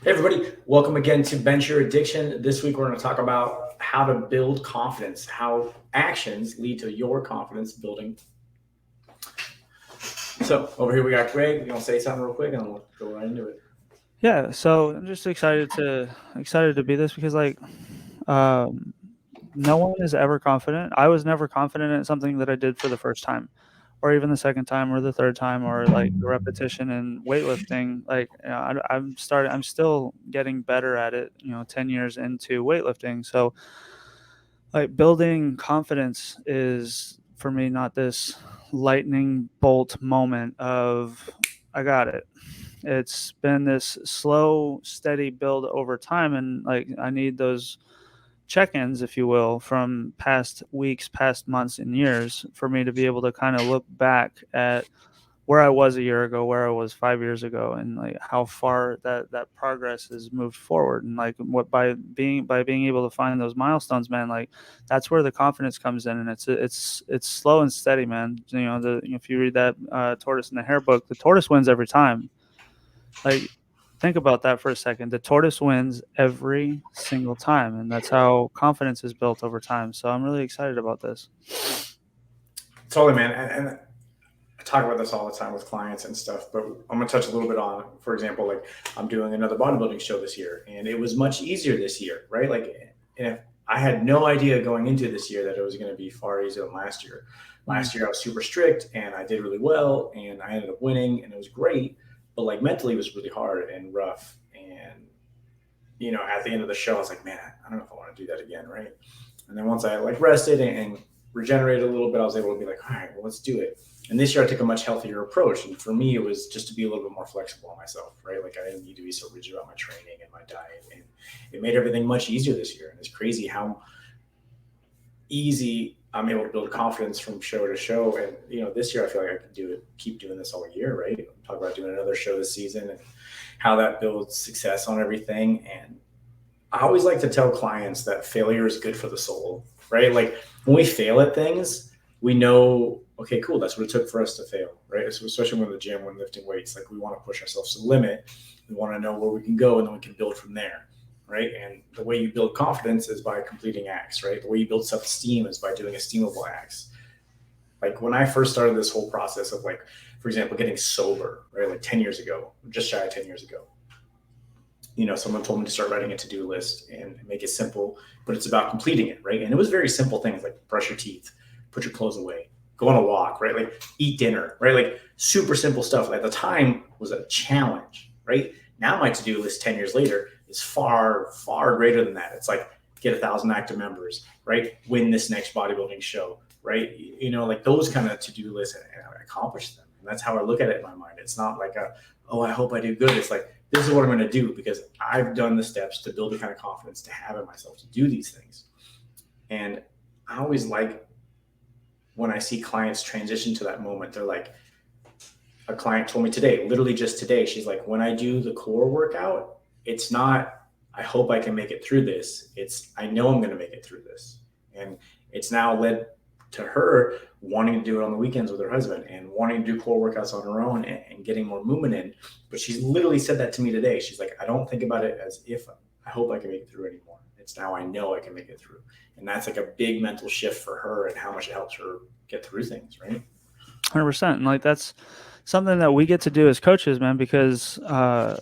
Hey everybody, welcome again to Bench Your Addiction. This week we're going to talk about how to build confidence, how actions lead to your confidence building. So over here we got Greg. You want to say something real quick and we'll go right into it. Yeah, so I'm just excited to be this because um, no one is ever confident. I was never confident in something that I did for the first time, or even the second time, or the third time, or like the repetition in weightlifting. I'm still getting better at it. 10 years into weightlifting, so like building confidence is for me not this lightning bolt moment of I got it. It's been this slow, steady build over time, and like I need those check-ins, if you will, from past weeks, past months, and years for me to be able to kind of look back at where I was a year ago, where I was 5 years ago, and like how far that progress has moved forward, and like what by being able to find those milestones, man, like that's where the confidence comes in, and it's slow and steady, man. If you read that Tortoise and the Hare book, the tortoise wins every time. Like, think about that for a second. The tortoise wins every single time, and that's how confidence is built over time. So I'm really excited about this. Totally, man. And I talk about this all the time with clients and stuff, but I'm going to touch a little bit on, for example, like I'm doing another bodybuilding show this year, and it was much easier this year, right? Like, and if I had no idea going into this year that it was going to be far easier than last year. Mm, Last year I was super strict and I did really well and I ended up winning and it was great, but like mentally it was really hard and rough. And at the end of the show I was like, man, I don't know if I want to do that again, right? And then once I like rested and regenerated a little bit, I was able to be like, all right, well, let's do it. And this year I took a much healthier approach. And for me, it was just to be a little bit more flexible on myself, right? Like I didn't need to be so rigid about my training and my diet. And it made everything much easier this year. And it's crazy how easy I'm able to build confidence from show to show. And this year I feel like I can do it, keep doing this all year, right? Talk about doing another show this season and how that builds success on everything. And I always like to tell clients that failure is good for the soul, right? Like when we fail at things, we know, okay, cool, that's what it took for us to fail, right? So especially when in the gym, when lifting weights, like we want to push ourselves to the limit. We want to know where we can go and then we can build from there, right? And the way you build confidence is by completing acts, right? The way you build self esteem is by doing esteemable acts. Like when I first started this whole process of like, for example, getting sober, right? Like 10 years ago, just shy of 10 years ago, someone told me to start writing a to-do list and make it simple, but it's about completing it, right? And it was very simple things like brush your teeth, put your clothes away, go on a walk, right? Like eat dinner, right? Like super simple stuff. At the time was a challenge, right? Now my to-do list 10 years later is far, far greater than that. It's like get 1,000 active members, right? Win this next bodybuilding show, right? Like those kind of to-do lists and I accomplish them. And that's how I look at it in my mind. It's not like oh, I hope I do good. It's like, this is what I'm going to do because I've done the steps to build the kind of confidence to have in myself to do these things. And I always like when I see clients transition to that moment, they're like, a client told me today, literally just today, she's like, when I do the core workout, it's not, I hope I can make it through this. It's, I know I'm going to make it through this. And it's now led to her wanting to do it on the weekends with her husband and wanting to do core workouts on her own and getting more movement in. But she's literally said that to me today. She's like, I don't think about it as if I hope I can make it through anymore. It's now I know I can make it through. And that's like a big mental shift for her and how much it helps her get through things, right? 100%. And like that's something that we get to do as coaches, man, because I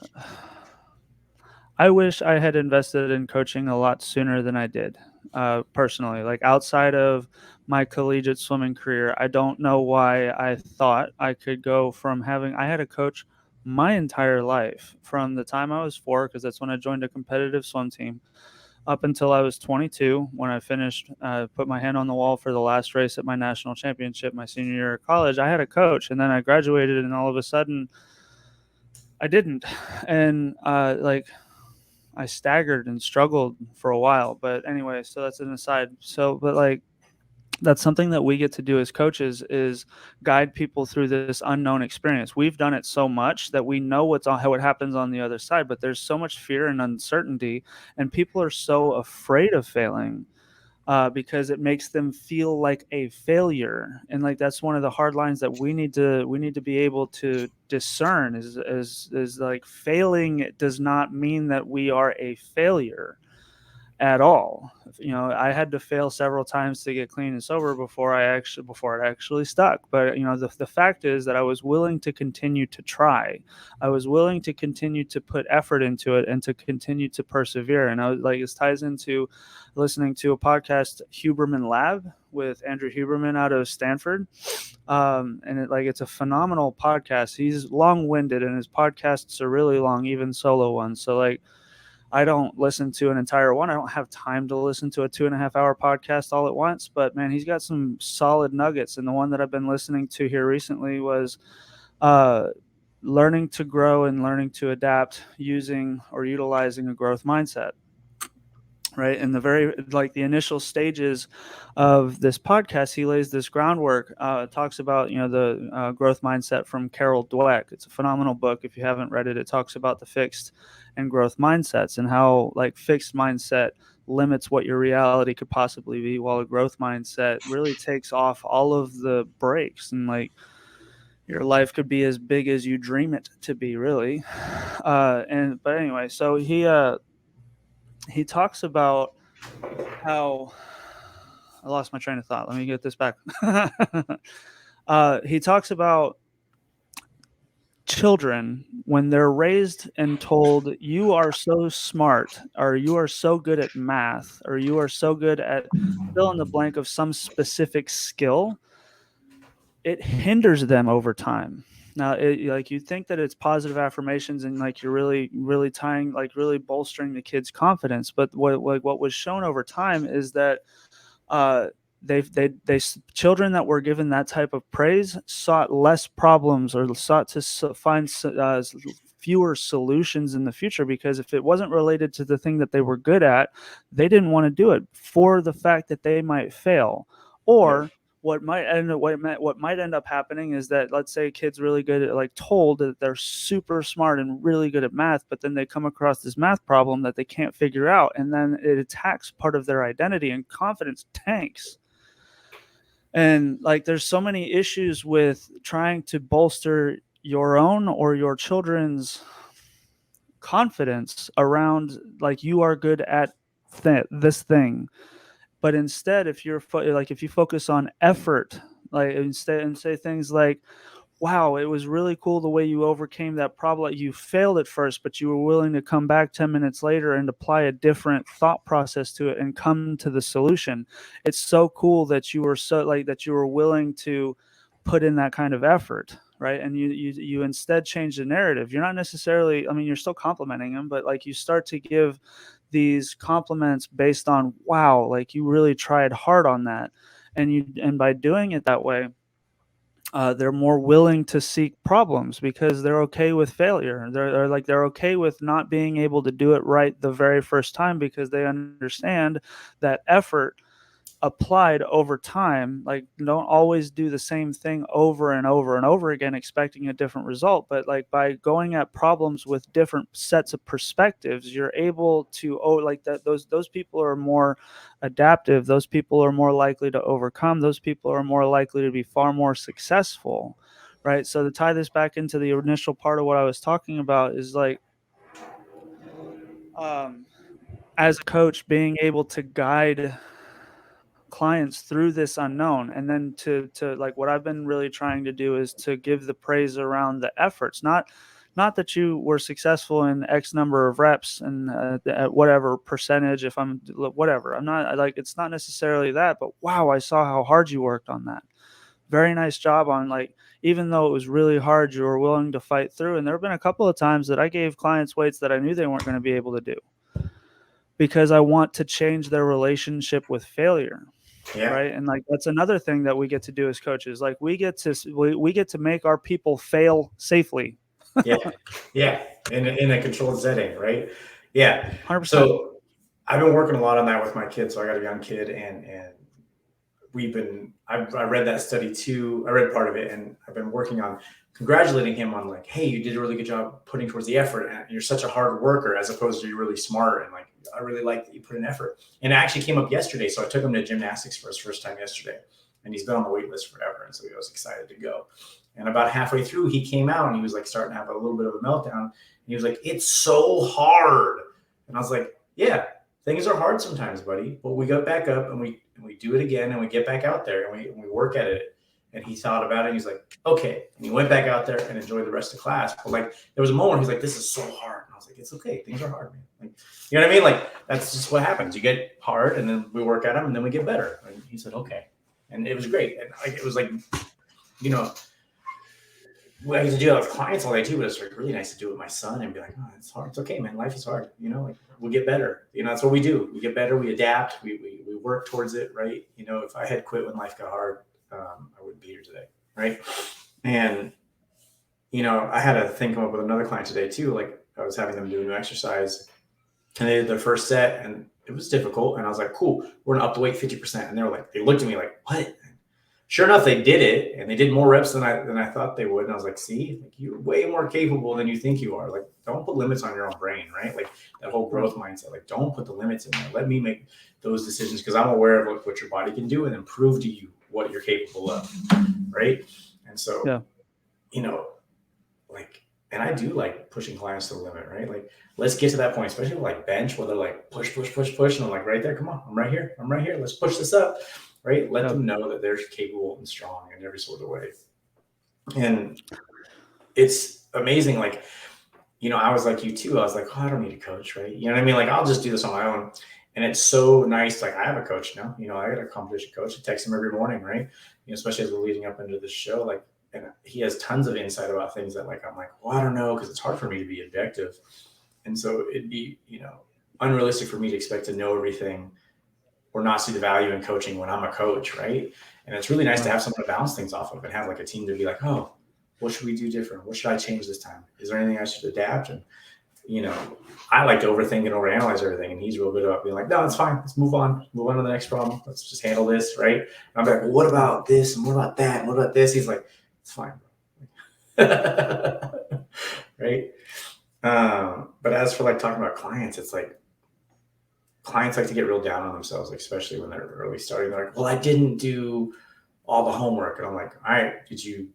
wish I had invested in coaching a lot sooner than I did. Personally, like outside of my collegiate swimming career, I don't know why I thought I could go from having, I had a coach my entire life from the time I was 4, because that's when I joined a competitive swim team, up until I was 22 when I finished, put my hand on the wall for the last race at my national championship my senior year of college. I had a coach, and then I graduated, and all of a sudden I didn't. And like I staggered and struggled for a while. But anyway, so that's an aside. So, but like, that's something that we get to do as coaches is guide people through this unknown experience. We've done it so much that we know what happens on the other side, but there's so much fear and uncertainty, and people are so afraid of failing. because it makes them feel like a failure. And like that's one of the hard lines that we need to be able to discern is like failing does not mean that we are a failure at all. I had to fail several times to get clean and sober before it actually stuck. But the fact is that I was willing to continue to try. I was willing to continue to put effort into it and to continue to persevere. And I was like, this ties into listening to a podcast, Huberman Lab, with Andrew Huberman out of Stanford. And it's a phenomenal podcast. He's long-winded and his podcasts are really long, even solo ones. So like, I don't listen to an entire one. I don't have time to listen to a 2.5 hour podcast all at once, but man, he's got some solid nuggets. And the one that I've been listening to here recently was uh, learning to grow and learning to adapt using or utilizing a growth mindset. Right. In the initial stages of this podcast, he lays this groundwork, talks about, the growth mindset from Carol Dweck. It's a phenomenal book. If you haven't read it, it talks about the fixed and growth mindsets and how like fixed mindset limits what your reality could possibly be, while a growth mindset really takes off all of the brakes and like your life could be as big as you dream it to be, really. But anyway, so he talks about how I lost my train of thought. Let me get this back. He talks about children when they're raised and told, you are so smart, or you are so good at math, or you are so good at fill in the blank of some specific skill, it hinders them over time. Now, like you think that it's positive affirmations and like you're really, really tying, like really bolstering the kid's confidence. But what was shown over time is that uh, they children that were given that type of praise sought less problems or sought to find fewer solutions in the future, because if it wasn't related to the thing that they were good at, they didn't want to do it for the fact that they might fail. Or what might end up happening is that, let's say kids really good at, like, told that they're super smart and really good at math, but then they come across this math problem that they can't figure out, and then it attacks part of their identity and confidence tanks. And like there's so many issues with trying to bolster your own or your children's confidence around like you are good at this thing. But instead, if if you focus on effort, like instead and say things like, wow, it was really cool the way you overcame that problem. You failed at first, but you were willing to come back 10 minutes later and apply a different thought process to it and come to the solution. It's so cool that you were willing to put in that kind of effort, right? And you instead change the narrative. You're not necessarily, I mean, you're still complimenting them, but like you start to give these compliments based on, wow, like you really tried hard on that. And by doing it that way, they're more willing to seek problems because they're okay with failure. They're okay with not being able to do it right the very first time, because they understand that effort applied over time, like, don't always do the same thing over and over and over again expecting a different result, but like by going at problems with different sets of perspectives, you're able to like that those people are more adaptive, those people are more likely to overcome, those people are more likely to be far more successful, right? So to tie this back into the initial part of what I was talking about is like, um as a coach, being able to guide clients through this unknown, and then to like what I've been really trying to do is to give the praise around the efforts, not that you were successful in X number of reps and at whatever percentage, if I'm whatever, I'm not like, it's not necessarily that, but wow, I saw how hard you worked on that. Very nice job on, like, even though it was really hard, you were willing to fight through. And there have been a couple of times that I gave clients weights that I knew they weren't going to be able to do, because I want to change their relationship with failure. Yeah. Right. And like, that's another thing that we get to do as coaches. Like we get to make our people fail safely. Yeah. Yeah. In a controlled setting, right? Yeah. 100%. So I've been working a lot on that with my kids. So I got a young kid, and I read that study too. I read part of it, and I've been working on congratulating him on like, hey, you did a really good job putting towards the effort, and you're such a hard worker as opposed to you're really smart, and like I really like that you put in effort. And it actually came up yesterday, so I took him to gymnastics for his first time yesterday, and he's been on the wait list forever, and so he was excited to go. And about halfway through, he came out and he was like starting to have a little bit of a meltdown. And he was like, "It's so hard," and I was like, "Yeah, things are hard sometimes, buddy, but we go back up and we do it again and we get back out there and we work at it." And he thought about it and he's like, okay. And he went back out there and enjoyed the rest of class. But like there was a moment he's like, this is so hard. And I was like, it's okay. Things are hard, man. Like, you know what I mean? Like that's just what happens. You get hard and then we work at them and then we get better. And he said, okay. And it was great. And like it was like, you know, I get to do that with clients all day too, but it's like really nice to do it with my son and be like, oh, it's hard. It's okay, man. Life is hard. You know, like we'll get better. You know, that's what we do. We get better. We adapt. We work towards it, right? You know, if I had quit when life got hard, I wouldn't be here today, right? And you know, I had a thing come up with another client today too. Like I was having them do a new exercise, and they did their first set, and it was difficult. And I was like, "Cool, we're gonna up the weight 50%." And they were like, they looked at me like, "What?" Sure enough, they did it, and they did more reps than I thought they would. And I was like, "See, like you're way more capable than you think you are. Like, don't put limits on your own brain, right? Like that whole growth mindset. Like, don't put the limits in there. Let me make those decisions because I'm aware of what your body can do, and then prove to you what you're capable of, right?" And so, Yeah. you know, like, and I do like pushing clients to the limit, right? Like, let's get to that point, especially with like bench, where they're like push, push, push, push, and I'm like, right there, come on, I'm right here, I'm right here. Let's push this up, right? Let Yeah. them know that they're capable and strong in every sort of way. And it's amazing. Like, you know, I was like you too. I was like, oh, I don't need a coach, right? You know what I mean? Like, I'll just do this on my own. And it's so nice. Like, I have a coach now. You know, I got a competition coach. I text him every morning, right? You know, especially as we're leading up into this show. Like, and he has tons of insight about things that, like, I'm like, well, I don't know, because it's hard for me to be objective. And so it'd be, you know, unrealistic for me to expect to know everything or not see the value in coaching when I'm a coach, right? And it's really nice to have someone to bounce things off of and have like a team to be like, oh, what should we do different? What should I change this time? Is there anything I should adapt? And you know, I like to overthink and overanalyze everything, and he's real good about being like, no, it's fine. Let's move on to the next problem. Let's just handle this, right? And I'm like, well, what about this? And what about that? And what about this? He's like, it's fine, right? But as for like talking about clients, it's like clients like to get real down on themselves, like, especially when they're early starting. They're like, well, I didn't do all the homework. And I'm like, all right, did you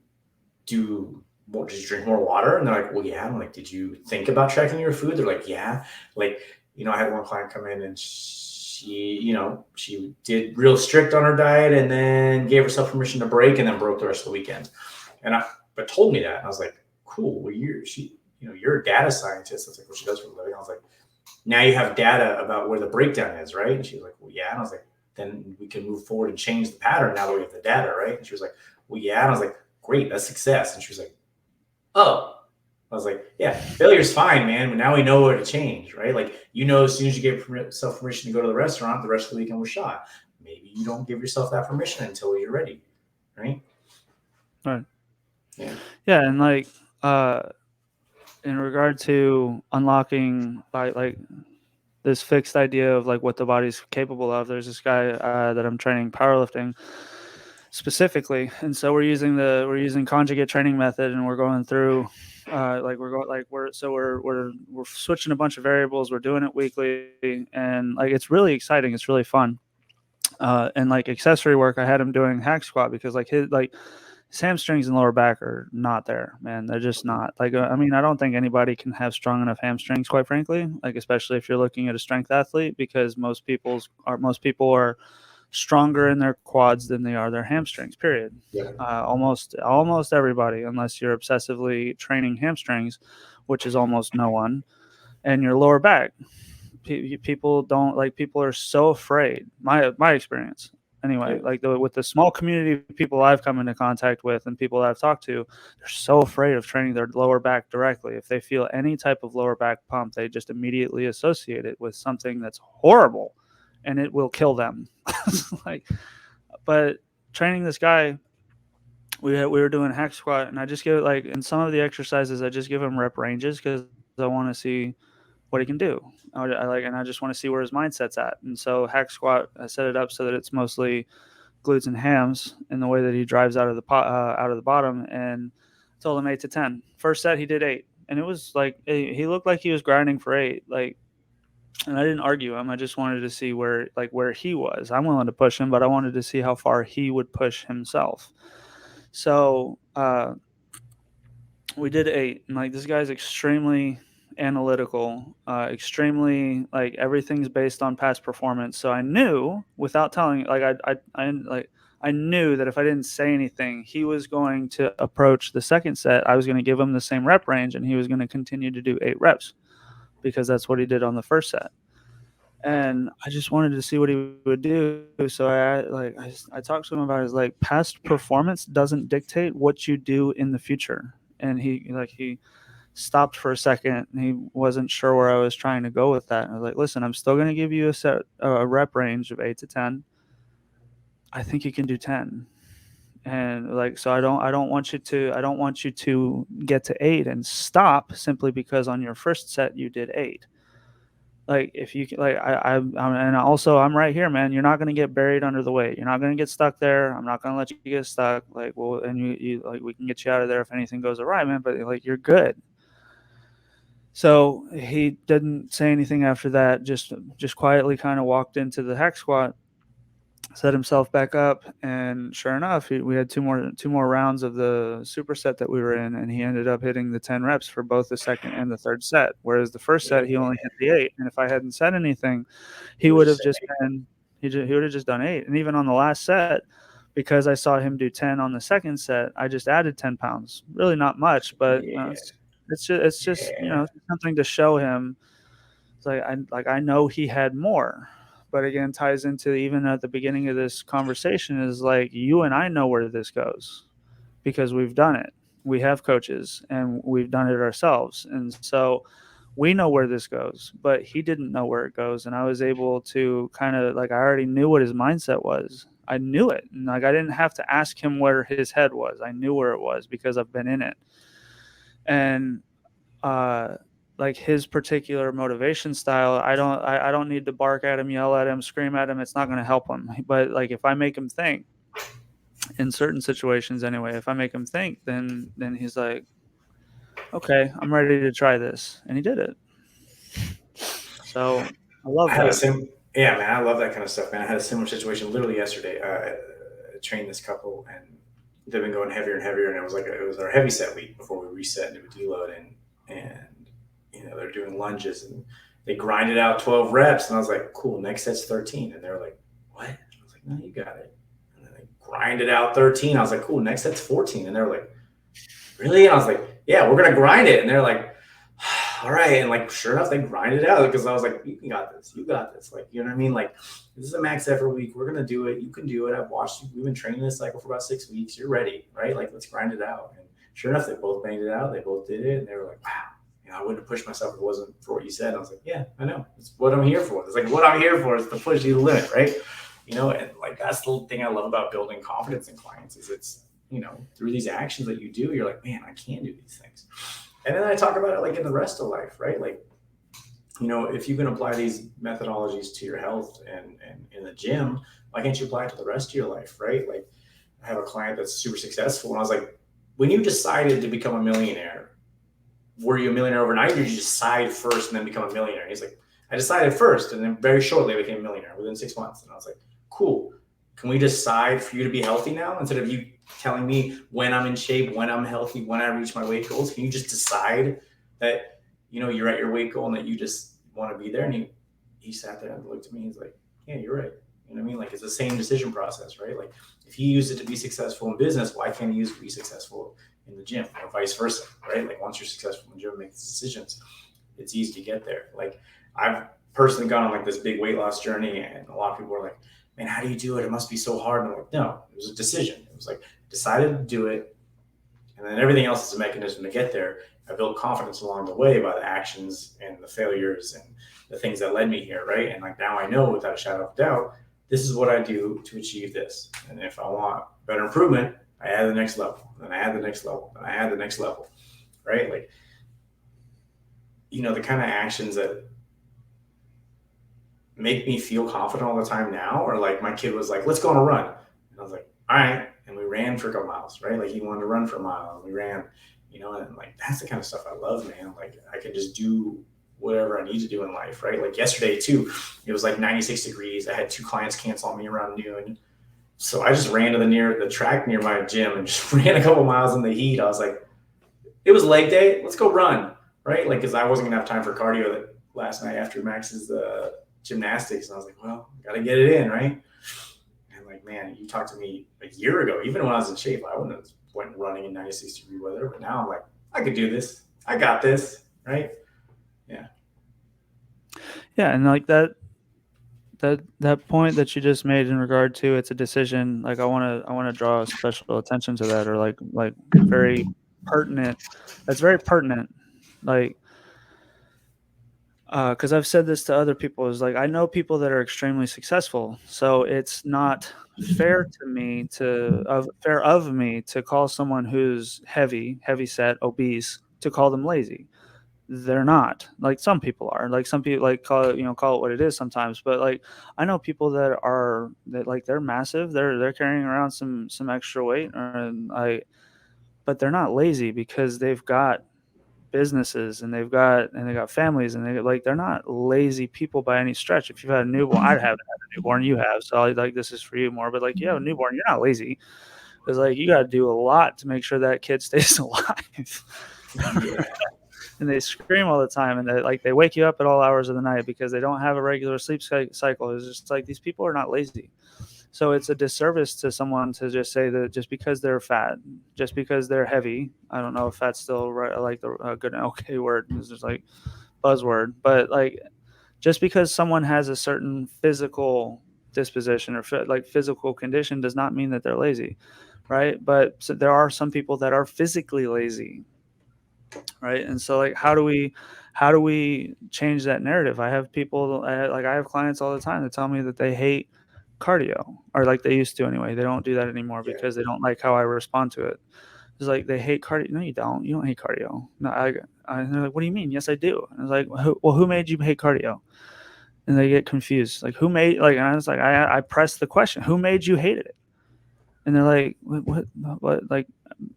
do more, did you drink more water? And they're like, well, yeah. I'm like, did you think about tracking your food? They're like, yeah. Like, you know, I had one client come in and she, you know, she did real strict on her diet and then gave herself permission to break and then broke the rest of the weekend. But told me that. And I was like, cool. Well, you're a data scientist. That's like what she does for a living. I was like, now you have data about where the breakdown is, right? And she was like, well, yeah. And I was like, then we can move forward and change the pattern now that we have the data, right? And she was like, well, yeah. And I was like, great, that's success. And she was like, oh. I was like, yeah, failure's fine, man. But now we know where to change, right? Like, you know, as soon as you give yourself permission to go to the restaurant, the rest of the weekend was shot. Maybe you don't give yourself that permission until you're ready, right? Right. Yeah. Yeah, and like in regard to unlocking like this fixed idea of like what the body's capable of, there's this guy that I'm training powerlifting specifically, and so we're using conjugate training method, and we're going through we're switching a bunch of variables. We're doing it weekly, and like it's really exciting. It's really fun. And like accessory work, I had him doing hack squat because like his hamstrings and lower back are not there, man. They're just not. Like, I mean, I don't think anybody can have strong enough hamstrings, quite frankly. Like, especially if you're looking at a strength athlete, because most people are stronger in their quads than they are their hamstrings. Period. Yeah. Almost everybody, unless you're obsessively training hamstrings, which is almost no one, and your lower back. People don't like. People are so afraid. My experience anyway, like with the small community of people I've come into contact with and people that I've talked to, they're so afraid of training their lower back directly. If they feel any type of lower back pump, they just immediately associate it with something that's horrible and it will kill them. Like, but training this guy, we were doing hack squat, and I just give it like in some of the exercises, I just give him rep ranges because I want to see what he can do. And I just want to see where his mindset's at. And so hack squat, I set it up so that it's mostly glutes and hams in the way that he drives out of the bottom. And Told him 8 to 10. First set, he did 8. And it was like, he looked like he was grinding for 8. Like, and I didn't argue him. I just wanted to see where he was. I'm willing to push him, but I wanted to see how far he would push himself. So we did 8. And like, this guy's extremely analytical, extremely like everything's based on past performance. So I knew without telling, like I knew that if I didn't say anything, he was going to approach the second set. I was going to give him the same rep range, and he was going to continue to do 8 reps because that's what he did on the first set. And I just wanted to see what he would do. So I talked to him about his like past performance doesn't dictate what you do in the future. And he stopped for a second and he wasn't sure where I was trying to go with that. And I was like, listen, I'm still going to give you a rep range of 8 to 10. I think you can do 10. And like, so I don't want you to get to 8 and stop simply because on your first set you did 8. Like if you like and also I'm right here, man. You're not going to get buried under the weight. You're not going to get stuck there. I'm not going to let you get stuck. Like, well, and you like, we can get you out of there if anything goes awry, man, but like you're good. So he didn't say anything after that, just quietly kind of walked into the hack squat, set himself back up, and sure enough, we had two more rounds of the superset that we were in, and he ended up hitting the 10 reps for both the second and the third set, whereas the first set he only hit the 8. And if I hadn't said anything, he would have just been he would have just done 8. And even on the last set, because I saw him do 10 on the second set, I just added 10 pounds. Really not much, but it's just something to show him. It's like I know he had more, but again, ties into even at the beginning of this conversation is like you and I know where this goes because we've done it. We have coaches and we've done it ourselves, and so we know where this goes. But he didn't know where it goes, and I was able to kind of like I already knew what his mindset was. I knew it, and like I didn't have to ask him where his head was. I knew where it was because I've been in it, and like his particular motivation style, I don't need to bark at him, yell at him, scream at him. It's not going to help him. But like if I make him think in certain situations anyway, if I make him think, then he's like, okay, I'm ready to try this, and he did it. So I love that. Yeah, man, I love that kind of stuff, man. I had a similar situation literally yesterday. I trained this couple, and they've been going heavier and heavier, and it was our heavy set week before we reset into a deload, and they're doing lunges, and they grinded out 12 reps, and I was like, cool, next set's 13, and they were like, what? I was like, no, you got it. And then they grinded out 13. I was like, cool, next set's 14, and they were like, really? And I was like, yeah, we're gonna grind it, and they're like, all right. And like, sure enough, they grinded it out because I was like, you got this. Like, you know what I mean? Like, this is a max effort week. We're going to do it. You can do it. I've watched you. We've been training this cycle for about 6 weeks. You're ready, right? Like, let's grind it out. And sure enough, they both banged it out. They both did it. And they were like, wow, I wouldn't have pushed myself if it wasn't for what you said. And I was like, yeah, I know. It's what I'm here for. It's like, what I'm here for is to push you to the limit, right? And like, that's the thing I love about building confidence in clients is it's, through these actions that you do, you're like, man, I can do these things. And then I talk about it like in the rest of life, right? Like, if you can apply these methodologies to your health and in the gym, why can't you apply it to the rest of your life, right? Like I have a client that's super successful. And I was like, when you decided to become a millionaire, were you a millionaire overnight or did you decide first and then become a millionaire? And he's like, I decided first and then very shortly I became a millionaire within 6 months. And I was like, cool. Can we decide for you to be healthy now instead of you telling me when I'm in shape, when I'm healthy, when I reach my weight goals? Can you just decide that, you're at your weight goal and that you just want to be there? And he sat there and looked at me. He's like, yeah, you're right. You know what I mean? Like it's the same decision process, right? Like if he used it to be successful in business, why can't he use it to be successful in the gym or vice versa, right? Like once you're successful in the gym, make decisions, it's easy to get there. Like I've personally gone on like this big weight loss journey and a lot of people are like, man, how do you do it? It must be so hard. And I'm like, no, it was a decision. It was like, decided to do it. And then everything else is a mechanism to get there. I built confidence along the way by the actions and the failures and the things that led me here, right? And like now I know without a shadow of doubt, this is what I do to achieve this. And if I want better improvement, I add the next level, and I add the next level, and I add the next level, right? Like, the kind of actions that make me feel confident all the time now, or like my kid was like, let's go on a run. And I was like, all right. and we ran for a couple miles, right? Like he wanted to run for a mile, and we ran, and like that's the kind of stuff I love, man. Like I can just do whatever I need to do in life, right? Like yesterday too, it was like 96 degrees. I had 2 clients cancel on me around noon. So I just ran to the track near my gym and just ran a couple miles in the heat. I was like, it was leg day. Let's go run, right? Like, because I wasn't gonna have time for cardio that last night after Max's gymnastics, and I was like, well, gotta get it in, right? And like, man, you talked to me a year ago, even when I was in shape, I wouldn't have went running in 96-degree weather, but now I'm like, I could do this. I got this, right? Yeah. Yeah, and like that point that you just made in regard to it's a decision, like I want to draw special attention to that, or like very pertinent. That's very pertinent. Like because I've said this to other people, is like I know people that are extremely successful, so it's not fair to me fair of me to call someone who's heavy set, obese, to call them lazy. They're not. Like some people are. Like some people like call it what it is sometimes. But like I know people that like they're massive. They're carrying around some extra weight, and but they're not lazy because they've got businesses and they got families, and they're not lazy people by any stretch. If you've had a newborn, I haven't had a newborn, you have, so like this is for you more. But like you have a newborn, you're not lazy, because like you got to do a lot to make sure that kid stays alive. Yeah. And they scream all the time, and they wake you up at all hours of the night because they don't have a regular sleep cycle. It's just like these people are not lazy. So it's a disservice to someone to just say that just because they're fat, just because they're heavy. I don't know if that's still right, like the good and okay word. It's just like buzzword, but like just because someone has a certain physical disposition or like physical condition does not mean that they're lazy, right? But so there are some people that are physically lazy, right? And so like how do we change that narrative? I have people, I have clients all the time that tell me that they hate cardio, or like they used to anyway. They don't do that anymore Yeah. because they don't like how I respond to it. It's like they hate cardio. No, you don't hate cardio. No, and they're like, what do you mean? Yes, I do. And I was like, who made you hate cardio? And they get confused, like who made, like, and I was like, I pressed the question, who made you hate it? And they're like, what, like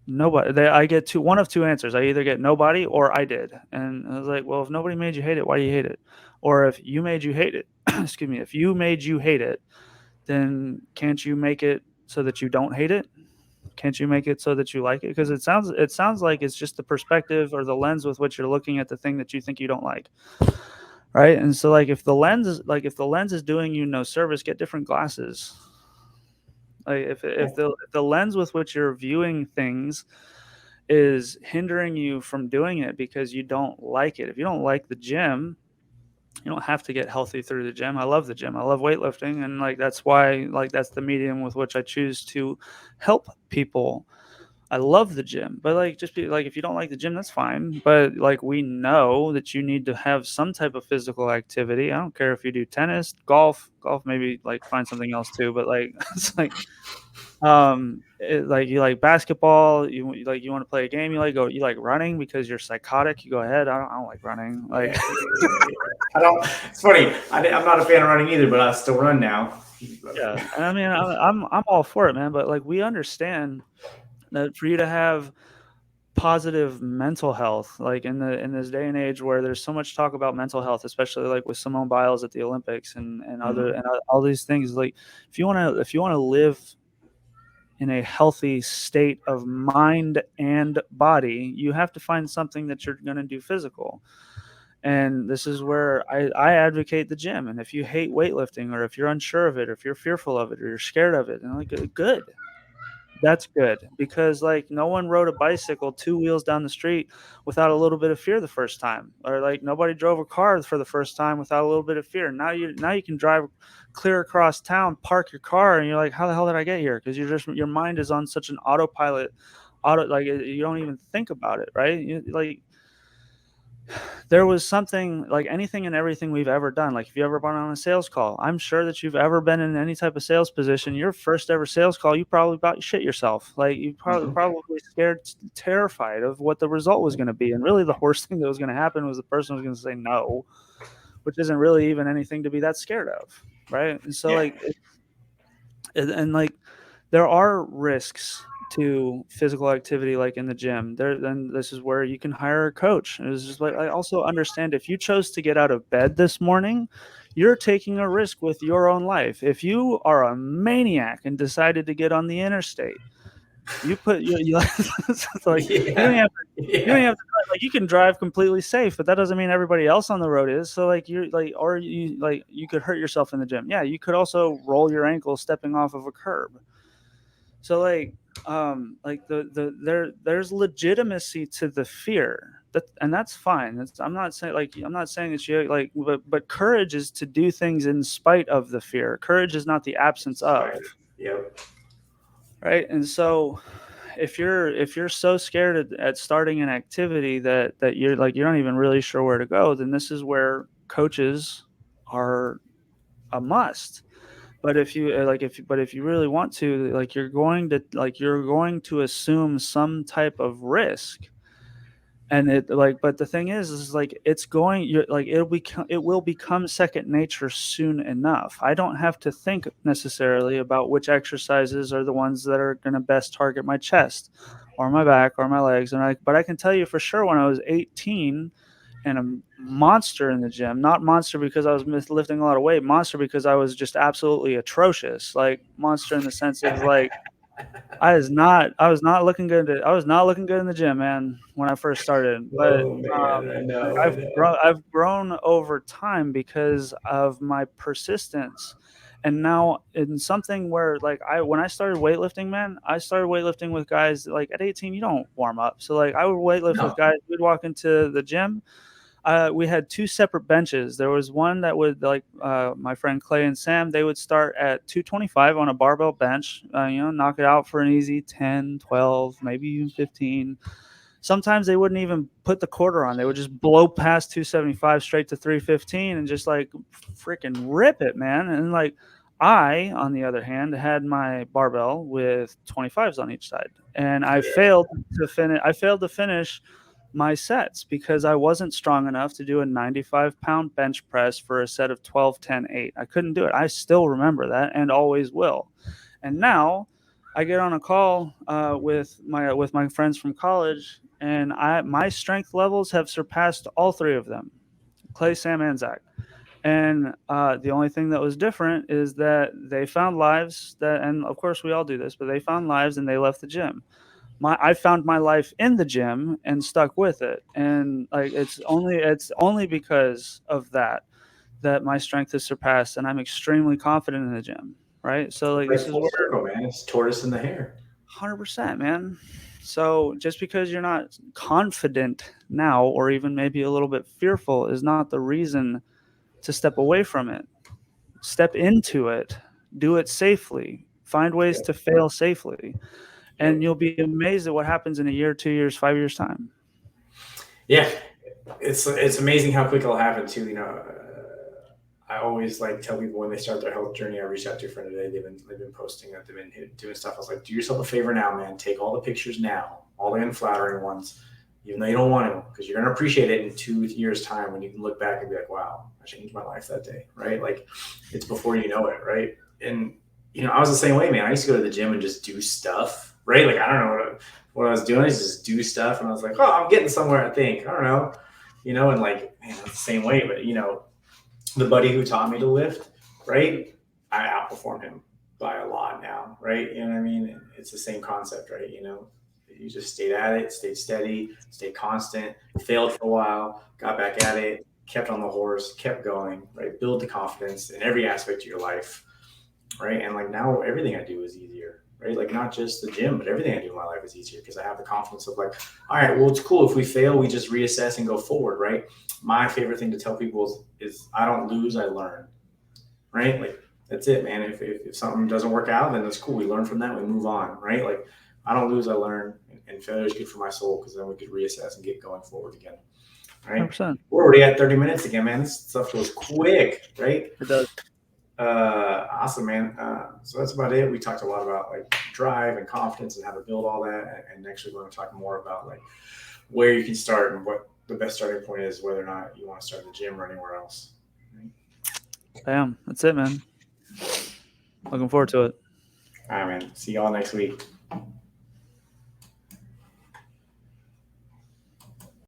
nobody. I get one of two answers. I either get nobody or I did. And I was like, well, if nobody made you hate it, why do you hate it? Or if you made you hate it, excuse me, if you made you hate it, then can't you make it so that you don't hate it? Can't you make it so that you like it? Because it sounds like it's just the perspective or the lens with which you're looking at the thing that you think you don't like, right? And so like if the lens is doing you no service, get different glasses. Like if the lens with which you're viewing things is hindering you from doing it because you don't like it. If you don't like the gym, you don't have to get healthy through the gym. I love the gym. I love weightlifting, and like that's why, like, that's the medium with which I choose to help people. I love the gym, but like just be like, if you don't like the gym, that's fine. But like we know that you need to have some type of physical activity. I don't care if you do tennis, golf maybe like find something else too, but like it's like you like basketball, you want to play a game, you like running because you're psychotic, you go ahead. I don't like running. Like Yeah. I don't. It's funny. I'm not a fan of running either, but I still run now. yeah, and I mean I'm all for it, man, but like we understand that for you to have positive mental health, like in this day and age where there's so much talk about mental health, especially like with Simone Biles at the Olympics and other Mhm. and all these things, like if you want to live in a healthy state of mind and body, you have to find something that you're going to do physical. And this is where I advocate the gym. And if you hate weightlifting, or if you're unsure of it, or if you're fearful of it, or you're scared of it, and like good, that's good, because like no one rode a bicycle 2 wheels down the street without a little bit of fear the first time, or like nobody drove a car for the first time without a little bit of fear. Now you can drive clear across town, park your car, and you're like, how the hell did I get here? Because your mind is on such an autopilot, like you don't even think about it, right? Like there was something like anything and everything we've ever done. Like if you ever been on a sales call, I'm sure that you've ever been in any type of sales position. Your first ever sales call, you probably about shit yourself. Like you Mhm. probably scared, terrified of what the result was going to be. And really the worst thing that was going to happen was the person was going to say no, which isn't really even anything to be that scared of. Right. And so Yeah. like, and like there are risks to physical activity like in the gym. Then this is where you can hire a coach. It's just like, I also understand if you chose to get out of bed this morning, you're taking a risk with your own life. If you are a maniac and decided to get on the interstate, you put you it's like you don't Yeah. have you don't Yeah. have to drive, like, you can drive completely safe, but that doesn't mean everybody else on the road is. So like you're like, or you could hurt yourself in the gym. Yeah, you could also roll your ankle stepping off of a curb. So like there's legitimacy to the fear. And that's fine. I'm not saying that you like, but courage is to do things in spite of the fear. Courage is not the absence of, Spider. Yep. right? And so if you're so scared at starting an activity that you're like you're not even really sure where to go, then this is where coaches are a must. But if you if you really want to, like, you're going to assume some type of risk. And but the thing is like it's going you're like it will become second nature soon enough. I don't have to think necessarily about which exercises are the ones that are going to best target my chest or my back or my legs. But I can tell you for sure, when I was 18 and a monster in the gym, not monster because I was lifting a lot of weight, monster because I was just absolutely atrocious. Like, monster in the sense of like, I was not looking good. I was not looking good in the gym, man, when I first started. But Oh man, I like, know, I know. I've grown over time because of my persistence. And now in something where like when I started weightlifting, man, I started weightlifting with guys like at 18, you don't warm up. So like I would weightlift with No. guys. We'd walk into the gym. We had two separate benches. There was one that would like my friend Clay and Sam. They would start at 225 on a barbell bench. Knock it out for an easy 10, 12, maybe even 15. Sometimes they wouldn't even put the quarter on. They would just blow past 275 straight to 315 and just like freaking rip it, man. And like I, on the other hand, had my barbell with 25s on each side, and Yeah. I failed to finish my sets because I wasn't strong enough to do a 95-pound bench press for a set of 12, 10, 8. I couldn't do it. I still remember that and always will. And now I get on a call with my friends from college, and my strength levels have surpassed all three of them, Clay, Sam, and Zach. And the only thing that was different is that they found lives that, and of course we all do this, but they found lives and they left the gym. I found my life in the gym and stuck with it. And like it's only because of that my strength is surpassed, and I'm extremely confident in the gym. Right. So It's like like this is full where circle, man. It's tortoise in the hare. 100%, man. So just because you're not confident now, or even maybe a little bit fearful, is not the reason to step away from it. Step into it, do it safely, find ways Yep. to fail safely, and Yep. you'll be amazed at what happens in a year, 2 years, 5 years time. Yeah. It's amazing how quick it'll happen too. I always like tell people when they start their health journey. I reached out to a friend today. They've been posting that they've been doing stuff. I was like, do yourself a favor now, man. Take all the pictures now, all the unflattering ones, even though you don't want to, because you're gonna appreciate it in 2 years' time when you can look back and be like, wow, I changed my life that day, right? Like, it's before you know it, right? And I was the same way, man. I used to go to the gym and just do stuff, right? Like, I don't know what I was doing. Is just do stuff, and I was like, oh, I'm getting somewhere. I think I don't know, and like, man, it's the same way, but the buddy who taught me to lift, right? I outperform him by a lot now, right? You know what I mean? It's the same concept, right? You just stayed at it, stayed steady, stayed constant, failed for a while, got back at it, kept on the horse, kept going, right? Build the confidence in every aspect of your life, right? And like now everything I do is easier, right? Like not just the gym, but everything I do in my life is easier because I have the confidence of like, all right, well, it's cool. If we fail, we just reassess and go forward, right? My favorite thing to tell people is I don't lose, I learn, right? Like that's it, man. If something doesn't work out, then that's cool. We learn from that, we move on, right? Like I don't lose, I learn, and failure is good for my soul because then we could reassess and get going forward again, right? 100%. We're already at 30 minutes again, man. This stuff goes quick, right? It does. Awesome, man. So that's about it. We talked a lot about like drive and confidence and how to build all that. And next we're going to talk more about like where you can start and what the best starting point is, whether or not you want to start in the gym or anywhere else. Bam. That's it, man. Looking forward to it. All right, man. See y'all next week.